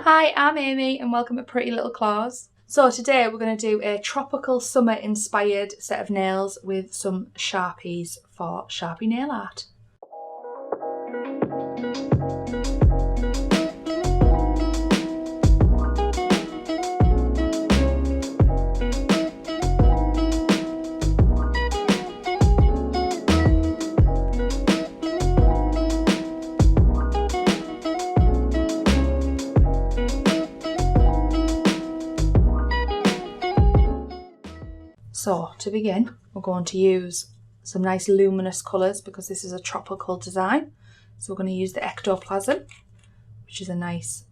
Hi, I'm Amy and welcome to Pretty Little Claws. So today we're going to do a tropical summer inspired set of nails with some Sharpies for Sharpie nail art. So to begin, we're going to use some nice luminous colours because this is a tropical design. So we're going to use the Ectoplasm, which is a nice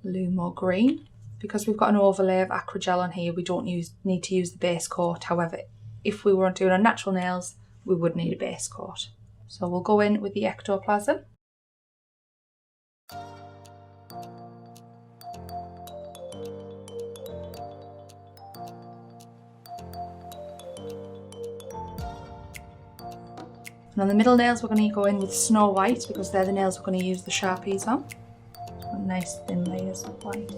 lumo green. Because we've got an overlay of acrygel on here, we don't need to use the base coat. However, if we weren't doing our natural nails, we would need a base coat. So we'll go in with the Ectoplasm. And on the middle nails we're going to go in with Snow White because they're the nails we're going to use the Sharpies on. So nice thin layers of white.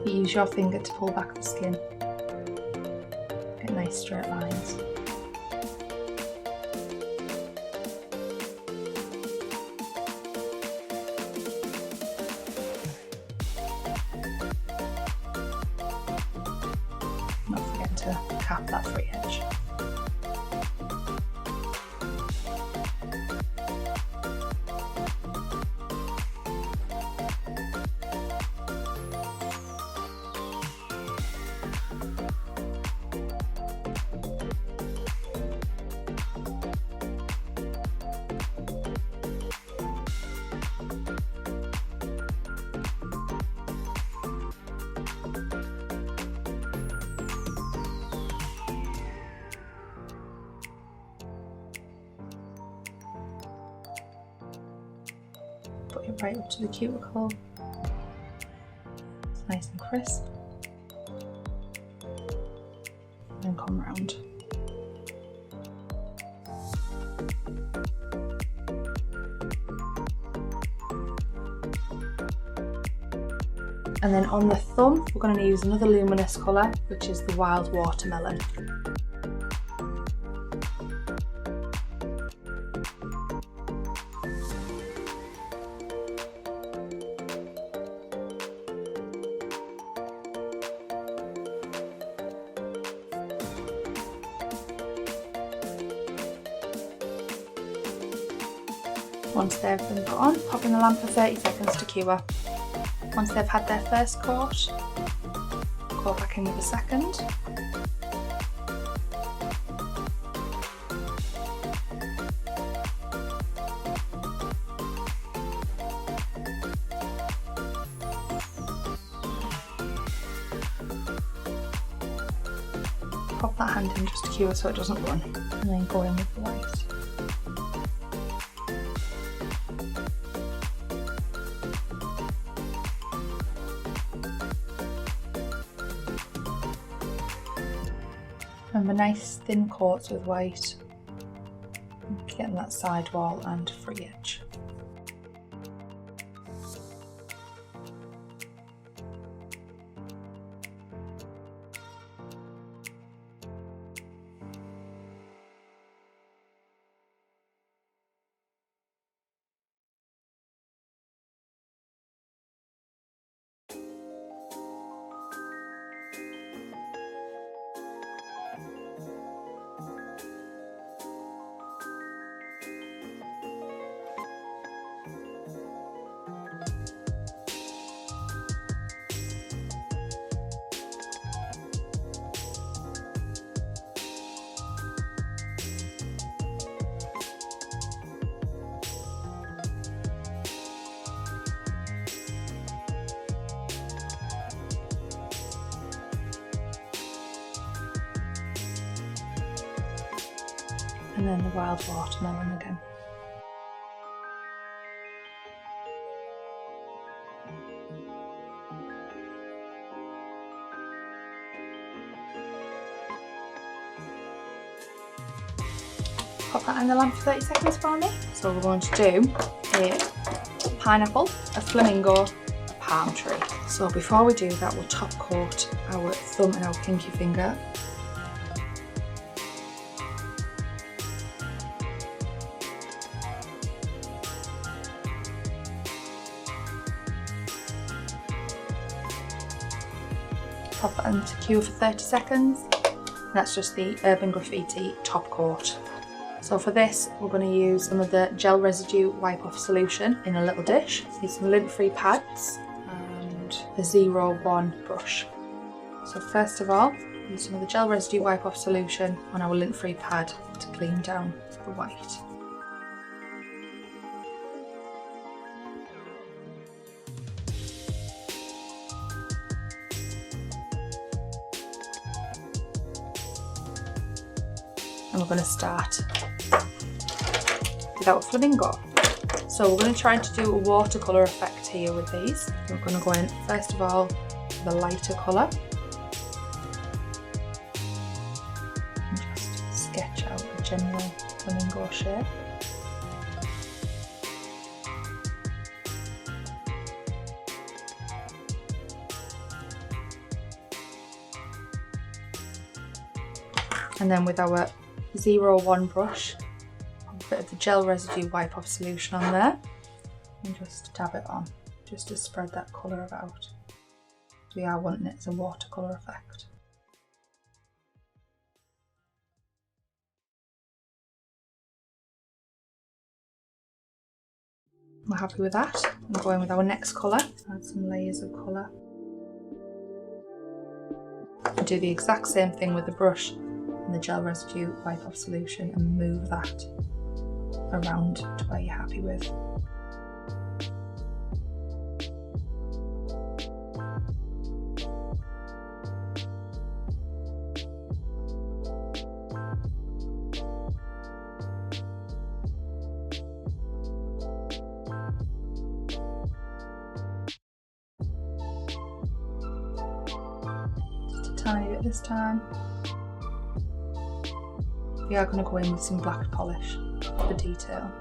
You use your finger to pull back the skin. Get nice straight lines. Not forget to cap that free edge. Put it right up to the cuticle. It's nice and crisp. And then come round. And then on the thumb, we're going to use another luminous colour, which is the Wild Watermelon. Once they've been put on, pop in the lamp for 30 seconds to cure. Once they've had their first coat, go back in with a second. Pop that hand in just to cure so it doesn't run, and then go in with the white. Remember, nice thin coats with white, getting that side wall and free edge. And then the Wild Watermelon again. pop pop that in the lamp for 30 seconds for me. So we're going to do a pineapple, a flamingo, a palm tree. So before we do that, we'll top coat our thumb and our pinky finger. Pop it into cure for 30 seconds. And that's just the Urban Graffiti top coat. So for this, we're going to use some of the gel residue wipe off solution in a little dish. Need some lint-free pads and the 01 brush. So first of all, use some of the gel residue wipe off solution on our lint-free pad to clean down the white. And we're going to start with our flamingo. So we're going to try to do a watercolour effect here with these. We're going to go in first of all with a lighter colour and just sketch out a general flamingo shape. And then with our 01 brush, a bit of the gel residue wipe off solution on there and just dab it on, just to spread that colour out. We are wanting it as a watercolour effect. We're happy with that. I'm going with our next colour, add some layers of colour. And do the exact same thing with the brush and the gel residue wipe off solution and move that around to where you're happy with. Just a tiny bit this time. We are going to go in with some black polish for detail.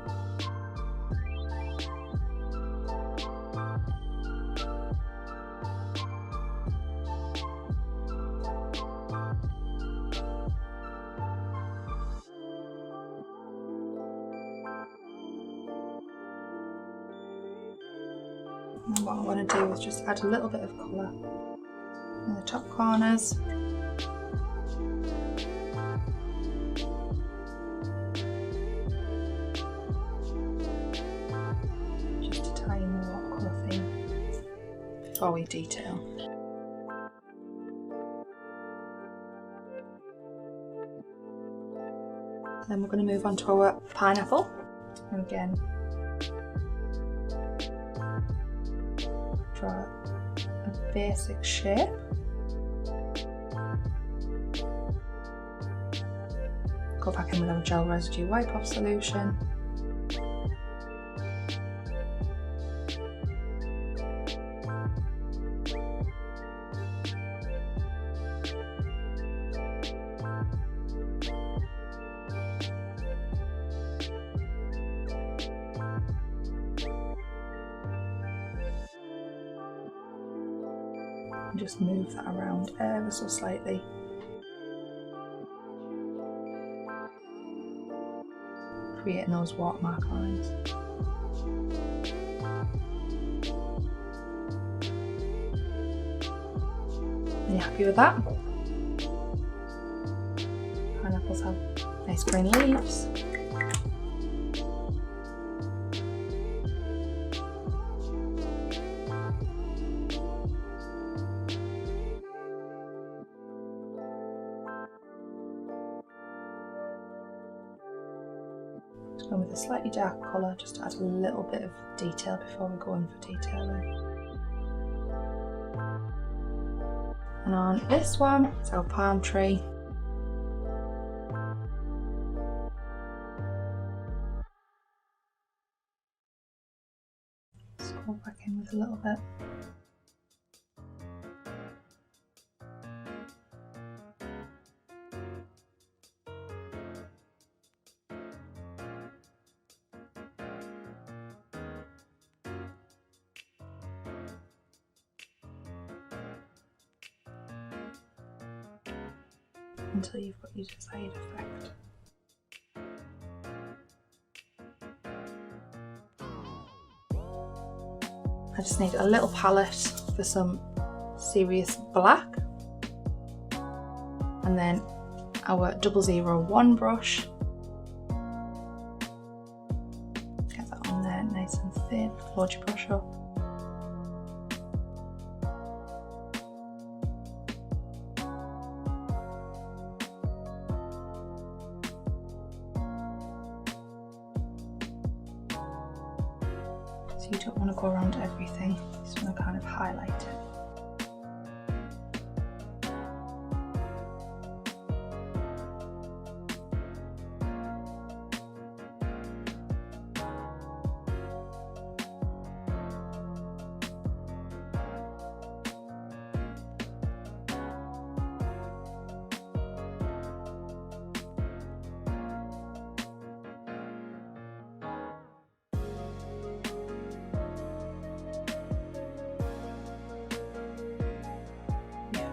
And what I want to do is just add a little bit of colour in the top corners. Before we detail. Then we're going to move on to our pineapple, and again draw a basic shape. Go back in with our gel residue wipe off solution. And just move that around ever so slightly. Creating those watermark lines. Are you happy with that? Pineapples have nice green leaves. With a slightly dark colour, just to add a little bit of detail before we go in for detailing. And on this one, it's our palm tree. Just go back in with a little bit. until you've got your desired effect. I just need a little palette for some serious black, and then our 001 brush. Get that on there nice and thin. Load your brush up. So you don't want to go around everything, you just want to kind of highlight it.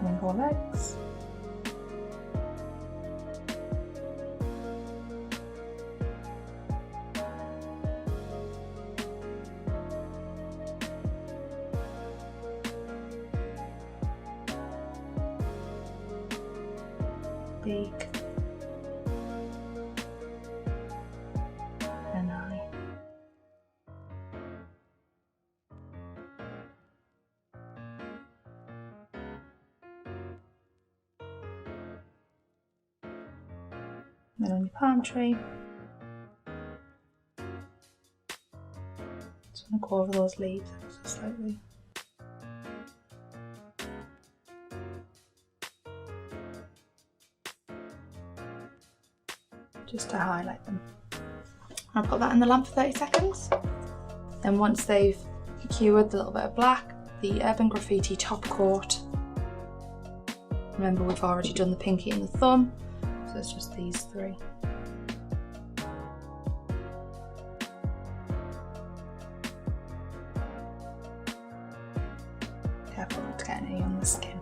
Flamingo legs. Beak. An eye. Then on your palm tree, just want to go over those leaves ever so slightly. Just to highlight them. I'll put that in the lamp for 30 seconds. Then once they've cured the little bit of black, the Urban Graffiti top coat. Remember, we've already done the pinky and the thumb. So it's just these three. Careful not to get any on the skin.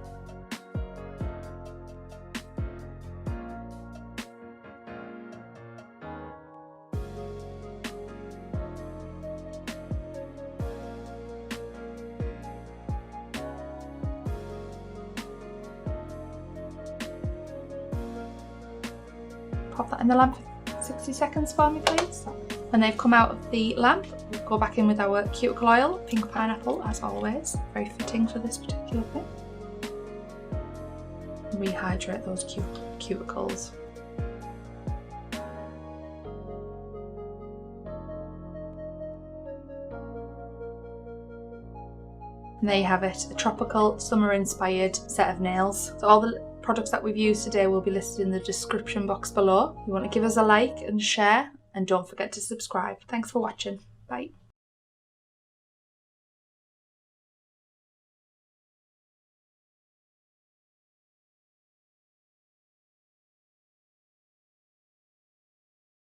Pop that in the lamp for 60 seconds for me, please. When they've come out of the lamp, we'll go back in with our cuticle oil, pink pineapple as always, very fitting for this particular thing. Rehydrate those cuticles. And there you have it, a tropical, summer-inspired set of nails. So all the products that we've used today will be listed in the description box below. You want to give us a like and share, and don't forget to subscribe. Thanks for watching. Bye.